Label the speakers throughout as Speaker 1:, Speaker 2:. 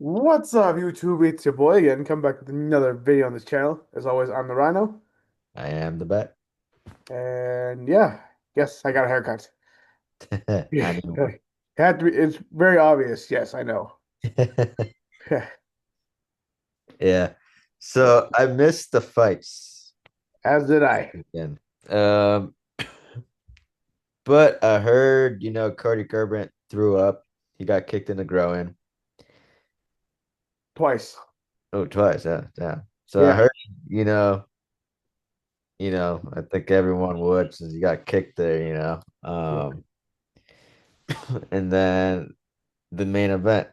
Speaker 1: What's up, YouTube? It's your boy again. Come back with another video on this channel. As always, I'm the Rhino.
Speaker 2: I am the bet.
Speaker 1: And yeah, yes, I got a haircut.
Speaker 2: I
Speaker 1: Yeah,
Speaker 2: knew one.
Speaker 1: had to be, it's very obvious. Yes, I know.
Speaker 2: Yeah. So I missed the fights
Speaker 1: As did
Speaker 2: this
Speaker 1: I.
Speaker 2: weekend. Um, but I heard, Cody Garbrandt threw up. He got kicked in the groin.
Speaker 1: Twice.
Speaker 2: Oh, twice. Yeah. So I
Speaker 1: Yeah.
Speaker 2: heard, you know, I think everyone would since he got kicked there.
Speaker 1: Yeah.
Speaker 2: And then the main event.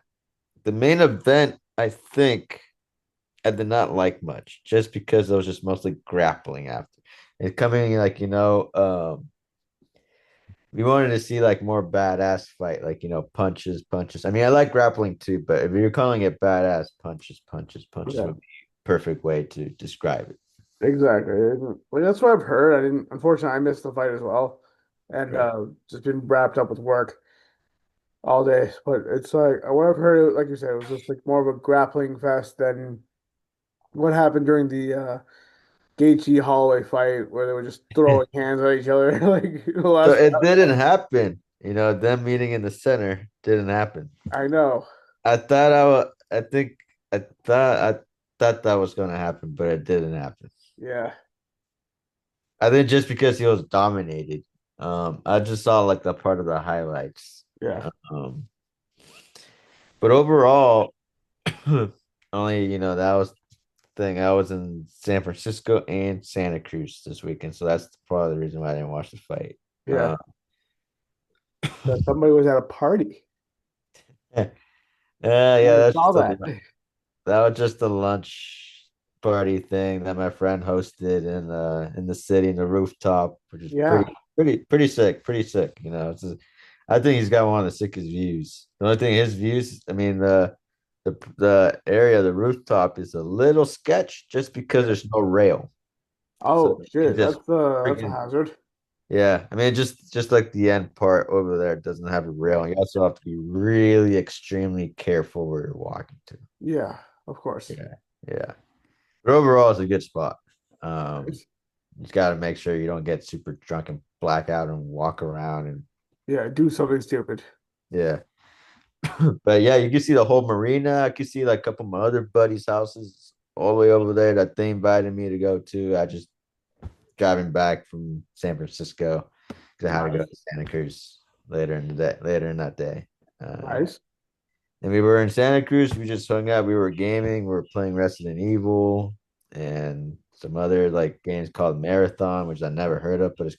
Speaker 2: The main event, I think. I did not like much just because I was just mostly grappling after. And coming like, we wanted to see like more badass fight, like punches, punches. I mean, I like grappling too, but if you're calling it badass, punches, punches, punches
Speaker 1: Yeah.
Speaker 2: would be a perfect way to describe it.
Speaker 1: Exactly. Well, that's what I've heard. I didn't, unfortunately, I missed the fight as well. And
Speaker 2: Right.
Speaker 1: just been wrapped up with work all day. But it's like, what I've heard, like you said, it was just like more of a grappling fest than what happened during the Gaethje Holloway fight where they were just throwing hands at each other like the
Speaker 2: So
Speaker 1: last
Speaker 2: it
Speaker 1: fight.
Speaker 2: didn't happen. Them meeting in the center didn't happen.
Speaker 1: I know.
Speaker 2: I thought I think I thought that was gonna happen, but it didn't happen.
Speaker 1: Yeah.
Speaker 2: I think just because he was dominated. I just saw like the part of the highlights.
Speaker 1: Yeah.
Speaker 2: Um, but overall, only that was the thing. I was in San Francisco and Santa Cruz this weekend, so that's part of the reason why I didn't watch the fight.
Speaker 1: Yeah. That somebody was at a party.
Speaker 2: Yeah,
Speaker 1: I
Speaker 2: yeah, that's
Speaker 1: saw
Speaker 2: just a
Speaker 1: that.
Speaker 2: that was just a lunch party thing that my friend hosted in the city in the rooftop, which is
Speaker 1: Yeah.
Speaker 2: pretty sick, pretty sick. I think he's got one of the sickest views. The only thing his views, I mean the area, the rooftop is a little sketch just because
Speaker 1: Yeah.
Speaker 2: there's no rail. So
Speaker 1: Oh
Speaker 2: you
Speaker 1: shit.
Speaker 2: just
Speaker 1: That's a
Speaker 2: freaking
Speaker 1: hazard.
Speaker 2: yeah. I mean just like the end part over there doesn't have a rail. You also have to be really extremely careful where you're walking to.
Speaker 1: Yeah, of course.
Speaker 2: Yeah, yeah. But overall, it's a good spot. Um, you just got to make sure you don't get super drunk and black out and walk around and
Speaker 1: Yeah, do something stupid.
Speaker 2: yeah. But yeah, you can see the whole marina. I can see like a couple of my other buddies' houses all the way over there that they invited me to go to. I just driving back from San Francisco because I had to go
Speaker 1: Nice.
Speaker 2: to Santa Cruz later in that day. Uh,
Speaker 1: Nice.
Speaker 2: and we were in Santa Cruz. We just hung out. We were gaming. We were playing Resident Evil and some other like games called Marathon, which I never heard of, but it's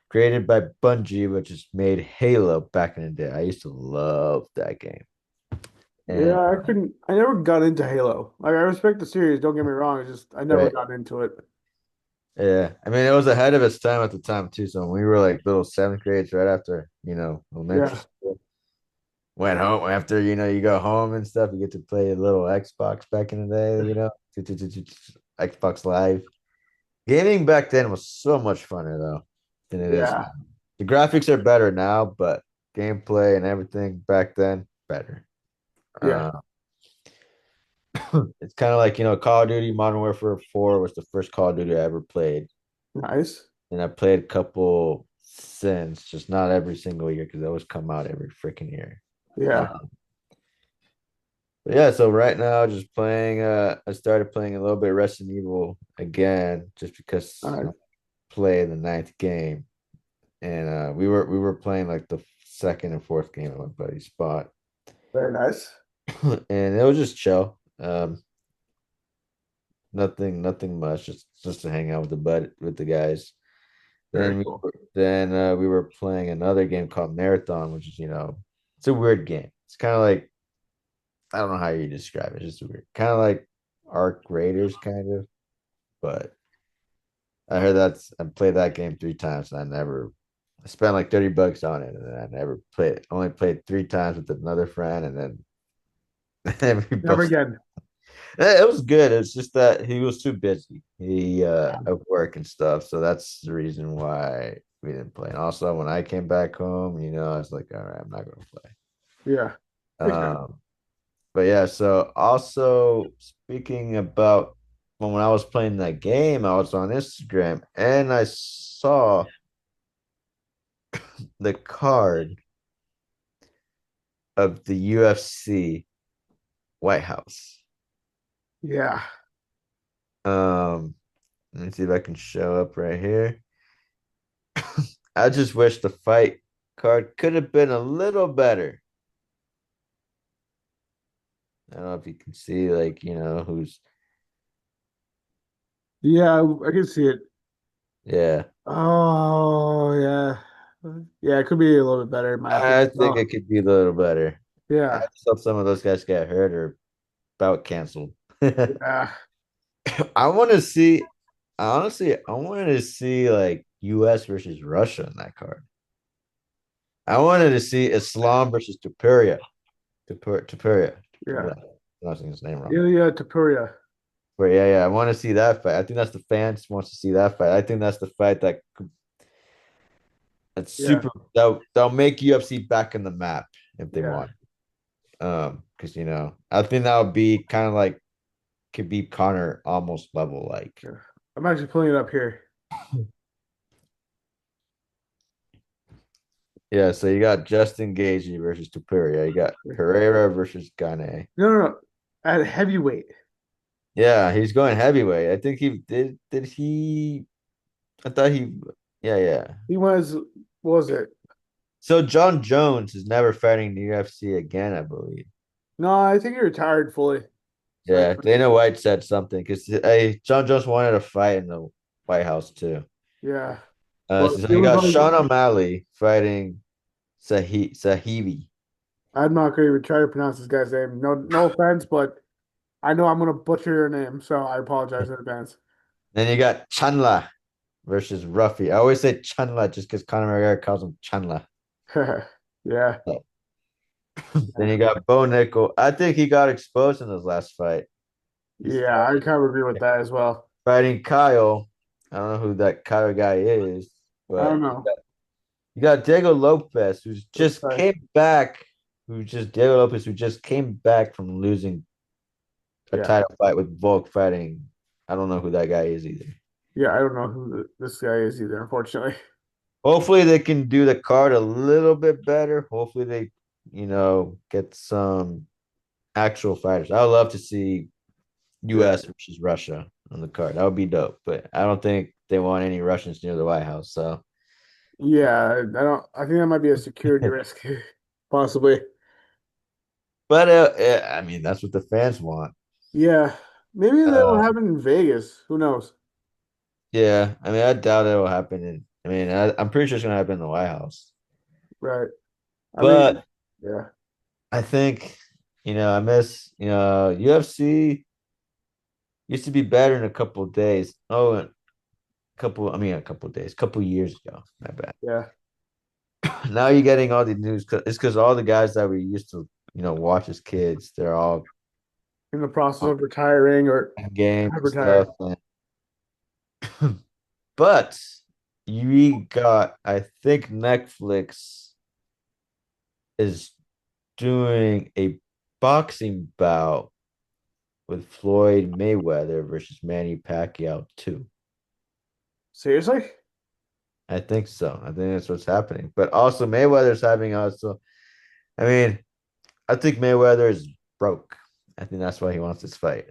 Speaker 2: created by Bungie, which has made Halo back in the day. I used to love that game. And
Speaker 1: Yeah, I never got into Halo. Like I respect the series, don't get me wrong, it's just I never
Speaker 2: right,
Speaker 1: got into it.
Speaker 2: yeah, I mean it was ahead of its time at the time too. So when we were like little seventh grades, right after elementary
Speaker 1: Yeah.
Speaker 2: school, went home after you go home and stuff. You get to play a little Xbox back in the day. Xbox Live. Gaming back then was so much funner though than it is now.
Speaker 1: Yeah.
Speaker 2: The graphics are better now, but gameplay and everything back then better.
Speaker 1: Yeah.
Speaker 2: Uh, it's kind of like Call of Duty Modern Warfare 4 was the first Call of Duty I ever played,
Speaker 1: Nice.
Speaker 2: and I played a couple since, just not every single year because they always come out every freaking year. Uh,
Speaker 1: Yeah.
Speaker 2: but yeah, so right now just playing. I started playing a little bit of Resident Evil again just
Speaker 1: All
Speaker 2: because
Speaker 1: right.
Speaker 2: I played the ninth game. And we were playing like the second and fourth game at my buddy's spot,
Speaker 1: Very nice.
Speaker 2: and it was just chill. Nothing much, just to hang out with the guys.
Speaker 1: Very
Speaker 2: Then we
Speaker 1: cool.
Speaker 2: were, then we were playing another game called Marathon, which is it's a weird game. It's kind of like I don't know how you describe it. It's just weird, kind of like Arc Raiders, kind of. But I played that game 3 times, and I spent like $30 on it, and then I never played it. Only played 3 times with another friend, and then we
Speaker 1: Never
Speaker 2: both.
Speaker 1: again.
Speaker 2: It was good. It's just that he was too busy. He at work and stuff, so that's the reason why we didn't play. And also, when I came back home, I was like, all right, I'm not gonna play.
Speaker 1: Yeah. Makes sense.
Speaker 2: Um, But yeah, so also speaking about when I was playing that game, I was on Instagram and I saw the card of the UFC White House.
Speaker 1: Yeah.
Speaker 2: Um, let me see if I can show up right here. I just wish the fight card could have been a little better. I don't know if you can see, like, who's,
Speaker 1: Yeah, I can see it.
Speaker 2: yeah.
Speaker 1: Oh, yeah. Yeah, it could be a little bit better in my
Speaker 2: I
Speaker 1: opinion.
Speaker 2: think
Speaker 1: Oh,
Speaker 2: it could be a little better. I
Speaker 1: yeah.
Speaker 2: just hope some of those guys get hurt or about canceled.
Speaker 1: Yeah.
Speaker 2: I want to see, honestly, I wanted to see like US versus Russia in that card. I wanted to see Islam versus Tupuria. Tupuria.
Speaker 1: Yeah.
Speaker 2: I'm pronouncing his name wrong.
Speaker 1: Ilya Tapuria.
Speaker 2: But yeah, yeah, I want to see that fight. I think that's the fans wants to see that fight. I think that's the fight that's
Speaker 1: Yeah.
Speaker 2: super. They'll make UFC back in the map if they
Speaker 1: Yeah.
Speaker 2: want. Because I think that would be kind of like could be Connor almost level like.
Speaker 1: Yeah. I'm actually pulling it up here.
Speaker 2: Yeah, so you got Justin Gaethje versus Tupuria. You got Pereira versus Gane.
Speaker 1: No, no, no. At heavyweight.
Speaker 2: Yeah, he's going heavyweight. I think he did. Did he? I thought he. Yeah, yeah.
Speaker 1: He was, what was it?
Speaker 2: So John Jones is never fighting the UFC again, I believe.
Speaker 1: No, I think he retired fully. So,
Speaker 2: Yeah, Dana White said something because John Jones wanted to fight in the White House too.
Speaker 1: yeah. But
Speaker 2: So
Speaker 1: it
Speaker 2: you
Speaker 1: was
Speaker 2: got
Speaker 1: like,
Speaker 2: Sean O'Malley fighting Sahibi.
Speaker 1: I'm not going to even try to pronounce this guy's name. No, no offense, but I know I'm going to butcher your name. So I apologize in advance.
Speaker 2: Then you got Chanla versus Ruffy. I always say Chanla just because Conor McGregor calls him Chanla.
Speaker 1: Yeah.
Speaker 2: So, then you got Bo Nickel. I think he got exposed in his last fight. He's
Speaker 1: Yeah. I kind of agree with that as well.
Speaker 2: fighting Kyle. I don't know who that Kyle guy is,
Speaker 1: I don't
Speaker 2: but
Speaker 1: know.
Speaker 2: you got Diego Lopez, who's just
Speaker 1: Okay.
Speaker 2: came back, who just came back from losing a
Speaker 1: Yeah.
Speaker 2: title fight with Volk fighting. I don't know who that guy is either.
Speaker 1: Yeah. I don't know who this guy is either, unfortunately.
Speaker 2: Hopefully they can do the card a little bit better. Hopefully they, get some actual fighters. I would love to see
Speaker 1: Yeah.
Speaker 2: US versus Russia on the card. That would be dope. But I don't think they want any Russians near the White House. So,
Speaker 1: Yeah. I don't, I think that might be a security risk, possibly.
Speaker 2: but I mean, that's what the fans want.
Speaker 1: Yeah. Maybe that'll
Speaker 2: Uh,
Speaker 1: happen in Vegas. Who knows?
Speaker 2: yeah, I mean, I doubt it will happen. I mean, I'm pretty sure it's gonna happen in the White House.
Speaker 1: Right. I mean,
Speaker 2: But
Speaker 1: yeah.
Speaker 2: I think, I miss, UFC used to be better in a couple of days. Oh, a couple of days, a couple of years ago. My bad.
Speaker 1: Yeah.
Speaker 2: Now you're getting all the news. It's because all the guys that we used to, watch as kids, they're all
Speaker 1: In the process of retiring or
Speaker 2: in games
Speaker 1: have
Speaker 2: and stuff.
Speaker 1: retired.
Speaker 2: But you got, I think Netflix is doing a boxing bout with Floyd Mayweather versus Manny Pacquiao too.
Speaker 1: Seriously?
Speaker 2: I think so. I think that's what's happening. But also Mayweather's having also. I mean, I think Mayweather is broke. I think that's why he wants this fight.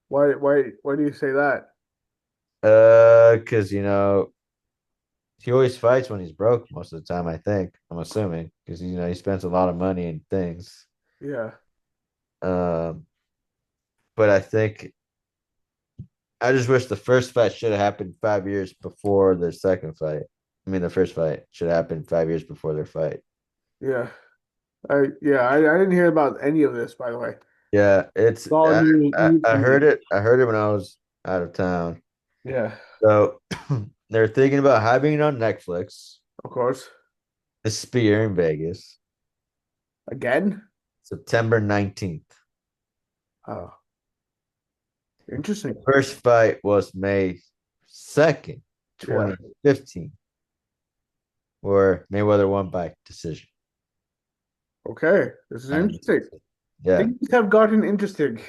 Speaker 1: Why do you say that?
Speaker 2: Because he always fights when he's broke most of the time. I think I'm assuming because he spends a lot of money in things.
Speaker 1: Yeah.
Speaker 2: Um, but I think I just wish the first fight should have happened 5 years before the second fight. I mean, the first fight should have happened 5 years before their fight.
Speaker 1: Yeah. I didn't hear about any of this, by the way. It's
Speaker 2: Yeah, it's
Speaker 1: all news
Speaker 2: I
Speaker 1: to me.
Speaker 2: heard it. I heard it when I was out of town.
Speaker 1: Yeah,
Speaker 2: So they're thinking about having it on Netflix.
Speaker 1: of course.
Speaker 2: The Spear in Vegas,
Speaker 1: Again?
Speaker 2: September 19th.
Speaker 1: Oh, interesting.
Speaker 2: First fight was May 2nd,
Speaker 1: Yeah.
Speaker 2: 2015, where Mayweather won by decision.
Speaker 1: Okay. This is
Speaker 2: And
Speaker 1: interesting.
Speaker 2: Yeah.
Speaker 1: Things have gotten interesting.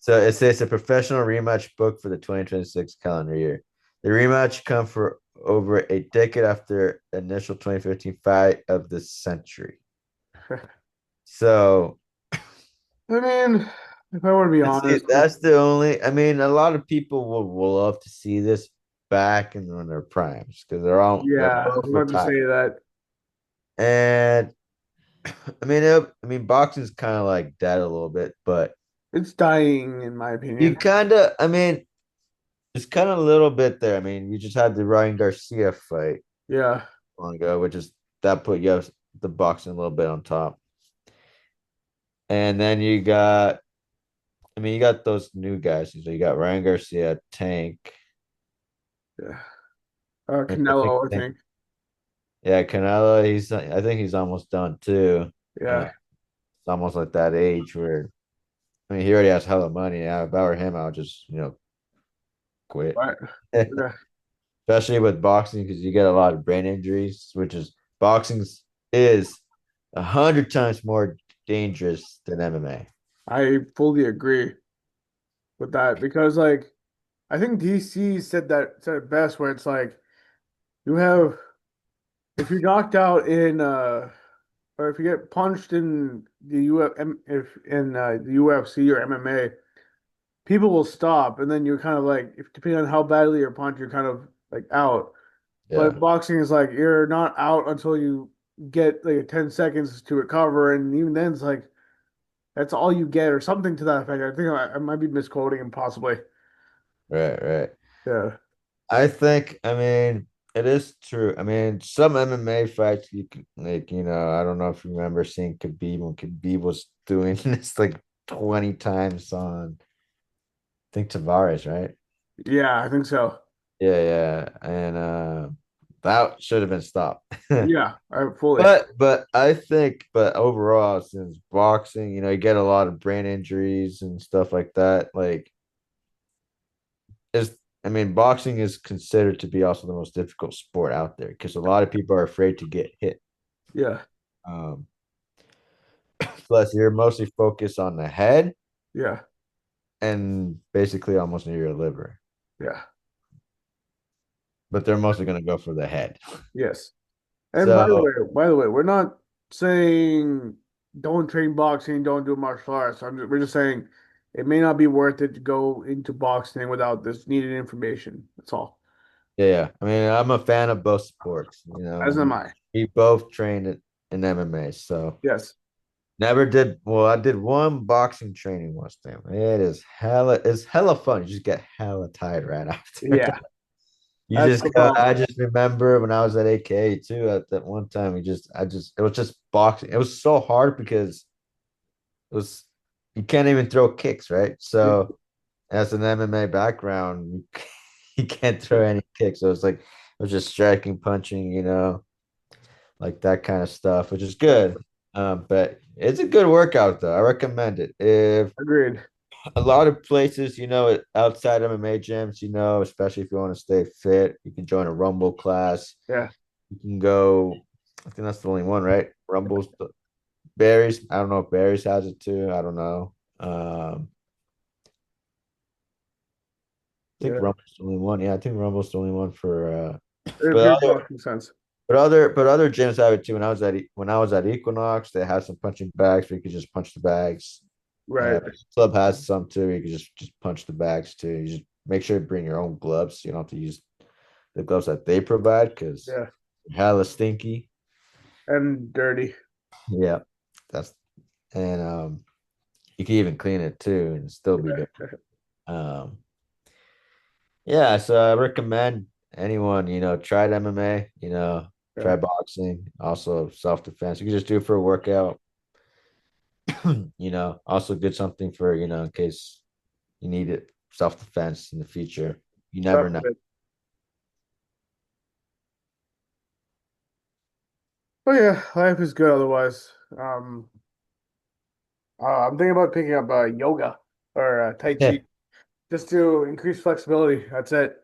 Speaker 2: So it says a professional rematch book for the 2026 calendar year. The rematch come for over a decade after the initial 2015 fight of the century. So
Speaker 1: I mean, if I were to be honest,
Speaker 2: that's the only. I mean, a lot of people will love to see this back in when their primes because they're
Speaker 1: yeah, I
Speaker 2: both
Speaker 1: was about to say
Speaker 2: retired.
Speaker 1: that
Speaker 2: And I mean, boxing's kind of like dead a little bit, but
Speaker 1: it's dying, in my
Speaker 2: you
Speaker 1: opinion.
Speaker 2: kind of, I mean, it's kind of a little bit there. I mean, you just had the Ryan Garcia fight
Speaker 1: Yeah,
Speaker 2: long ago, which is that put you the boxing a little bit on top. And then you got, I mean, you got those new guys. So you got Ryan Garcia, Tank,
Speaker 1: yeah.
Speaker 2: I think,
Speaker 1: Canelo, I think.
Speaker 2: yeah, Canelo. I think he's almost done too.
Speaker 1: Yeah,
Speaker 2: It's almost like that age where, I mean, he already has hella money. Yeah, if I were him, I would just, quit.
Speaker 1: but yeah,
Speaker 2: Especially with boxing because you get a lot of brain injuries, which is boxing is 100 times more dangerous than MMA.
Speaker 1: I fully agree with that because, like, I think DC said it best, where it's like you have if you're knocked out in or if you get punched in the if in the UFC or MMA, people will stop, and then you're kind of like, if depending on how badly you're punched, you're kind of like out.
Speaker 2: Yeah,
Speaker 1: But boxing is like you're not out until you get like 10 seconds to recover, and even then it's like that's all you get, or something to that effect. I think I might be misquoting him possibly.
Speaker 2: right, right.
Speaker 1: Yeah,
Speaker 2: I think, I mean, it is true. I mean, some MMA fights, you can, like, I don't know if you remember seeing Khabib when Khabib was doing this like 20 times on, I think Tavares, right?
Speaker 1: yeah, I think so.
Speaker 2: Yeah, yeah. And that should have been stopped.
Speaker 1: Yeah, I fully.
Speaker 2: But overall, since boxing, you get a lot of brain injuries and stuff like that. Like, is I mean, boxing is considered to be also the most difficult sport out there because a lot of people are afraid to get hit.
Speaker 1: Yeah,
Speaker 2: Um, plus, you're mostly focused on the head
Speaker 1: yeah,
Speaker 2: and basically almost near your liver,
Speaker 1: yeah,
Speaker 2: but they're mostly going to go for the head.
Speaker 1: yes. And
Speaker 2: So,
Speaker 1: by the way, we're not saying don't train boxing, don't do martial arts. We're just saying it may not be worth it to go into boxing without this needed information. That's all.
Speaker 2: yeah, yeah. I mean, I'm a fan of both sports.
Speaker 1: As am I.
Speaker 2: We both trained in MMA, so
Speaker 1: Yes.
Speaker 2: never did. Well, I did one boxing training once. Damn, it's hella fun. You just get hella tired right after.
Speaker 1: Yeah,
Speaker 2: You
Speaker 1: that's
Speaker 2: just
Speaker 1: the
Speaker 2: go.
Speaker 1: problem.
Speaker 2: I just remember when I was at AKA too. At that one time, it was just boxing. It was so hard because it was you can't even throw kicks, right? So as an MMA background, you can't throw any kicks. So it's like it was just striking, punching, like that kind of stuff, which is
Speaker 1: Yeah,
Speaker 2: good. But it's a good workout though. I recommend it. If
Speaker 1: agreed.
Speaker 2: a lot of places, outside MMA gyms, especially if you want to stay fit, you can join a Rumble class.
Speaker 1: Yeah,
Speaker 2: You can go. I think that's the only one, right? Rumbles, Barry's. I don't know if Barry's has it too. I don't know. I think
Speaker 1: yeah.
Speaker 2: Rumble's the only one. Yeah, I think Rumble's the only one for.
Speaker 1: It
Speaker 2: But
Speaker 1: makes
Speaker 2: other
Speaker 1: lots of sense.
Speaker 2: but other gyms have it too. When I was at Equinox, they had some punching bags where you could just punch the bags.
Speaker 1: Right.
Speaker 2: Club has some too. You can just punch the bags too. You just make sure to bring your own gloves. You don't have to use the gloves that they provide because
Speaker 1: Yeah.
Speaker 2: hella stinky.
Speaker 1: And dirty.
Speaker 2: Yeah, that's and you can even clean it too and still be
Speaker 1: Yeah.
Speaker 2: dirty. Um, yeah, so I recommend anyone, tried MMA, try
Speaker 1: Yeah.
Speaker 2: boxing, also self-defense. You can just do it for a workout, also get something for, in case you need it, self-defense in the future. You never
Speaker 1: God
Speaker 2: know.
Speaker 1: forbid. But yeah, life is good otherwise. I'm thinking about picking up yoga or Tai
Speaker 2: Yeah.
Speaker 1: Chi just to increase flexibility. That's it.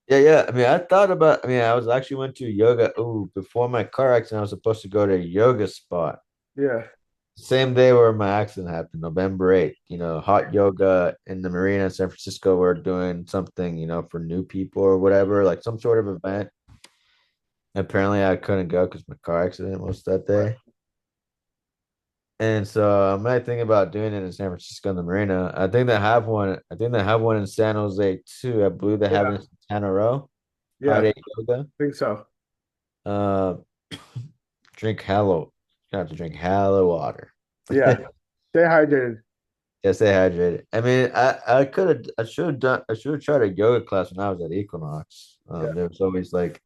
Speaker 2: Yeah, yeah. I mean, I was actually went to yoga. Before my car accident, I was supposed to go to a yoga spot.
Speaker 1: Yeah.
Speaker 2: same day where my accident happened, November 8th. Hot yoga in the marina in San Francisco. We're doing something, for new people or whatever, like some sort of event. Apparently, I couldn't go because my car accident was that
Speaker 1: Right.
Speaker 2: day. And so I might think about doing it in San Francisco in the marina. I think they have one. I think they have one in San Jose too. I believe they have it
Speaker 1: Yeah.
Speaker 2: in Santana Row.
Speaker 1: Yeah.
Speaker 2: Hot
Speaker 1: I
Speaker 2: day yoga.
Speaker 1: think so.
Speaker 2: Uh, drink hello. You have to drink hello water.
Speaker 1: Yeah. Stay hydrated.
Speaker 2: Yeah, stay hydrated. I mean, I could have, I should have tried a yoga class when I was at Equinox.
Speaker 1: Yeah.
Speaker 2: There was always like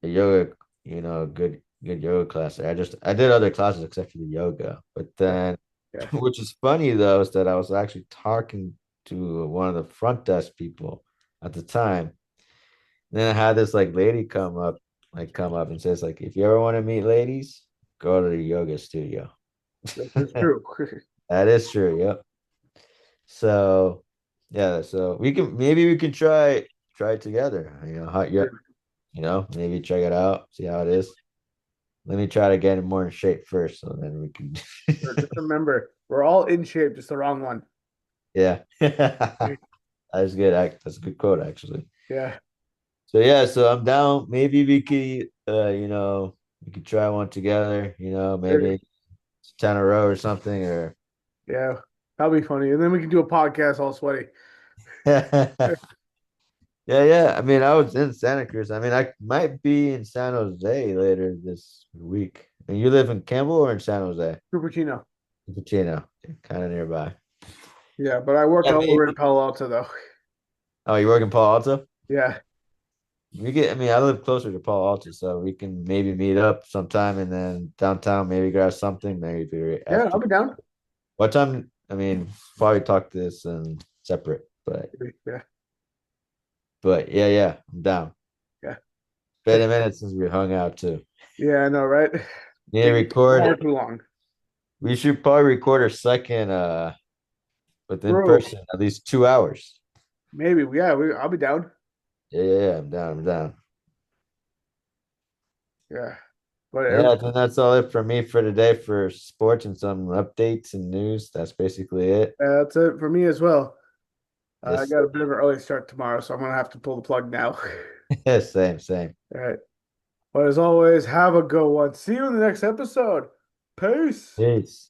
Speaker 2: a yoga, good yoga class there. I did other classes except for the yoga. But
Speaker 1: Yeah.
Speaker 2: then,
Speaker 1: Yeah.
Speaker 2: which is funny though, is that I was actually talking to one of the front desk people at the time. And then I had this like lady come up and says like, if you ever want to meet ladies, go to the yoga studio.
Speaker 1: This is true.
Speaker 2: That is true. Yep. So yeah, so we can try it together. Maybe check it out, see how it is. Let me try to get it more in shape first, so then we can.
Speaker 1: Just remember, we're all in shape, just the wrong one.
Speaker 2: Yeah, that's good. That's a good quote, actually.
Speaker 1: Yeah.
Speaker 2: So yeah, so I'm down. Maybe we could try one together. Maybe 10 a row or something, or
Speaker 1: Yeah. That'll be funny. And then we can do a podcast all sweaty.
Speaker 2: yeah, yeah. I mean, I was in Santa Cruz. I mean, I might be in San Jose later this week. And you live in Campbell or in San Jose?
Speaker 1: Cupertino.
Speaker 2: Cupertino, kind of nearby.
Speaker 1: Yeah, but I work
Speaker 2: Yeah,
Speaker 1: all over in
Speaker 2: maybe.
Speaker 1: Palo Alto though.
Speaker 2: Oh, you work in Palo Alto?
Speaker 1: Yeah.
Speaker 2: I mean, I live closer to Palo Alto, so we can maybe meet up sometime and then downtown, maybe grab something, maybe
Speaker 1: Yeah,
Speaker 2: after.
Speaker 1: I'll be down.
Speaker 2: What time? I mean, probably talk this and separate,
Speaker 1: Yeah.
Speaker 2: but yeah, yeah, I'm down.
Speaker 1: Yeah.
Speaker 2: Been a minute since we hung out too.
Speaker 1: Yeah, I know, right?
Speaker 2: Need to
Speaker 1: Maybe far
Speaker 2: record.
Speaker 1: too long.
Speaker 2: We should probably record our second with in
Speaker 1: Bro,
Speaker 2: person, at least 2 hours.
Speaker 1: maybe. Yeah, I'll be down.
Speaker 2: Yeah, yeah, yeah, I'm down. I'm down.
Speaker 1: Yeah. But
Speaker 2: Yeah, I think that's all it for me for today for sports and some updates and news. That's basically it.
Speaker 1: that's it for me as well. I
Speaker 2: Yes,
Speaker 1: got a bit of an early start tomorrow, so I'm gonna have to pull the plug now.
Speaker 2: same, same.
Speaker 1: All right. But as always, have a good one. See you in the next episode. Peace.
Speaker 2: Peace.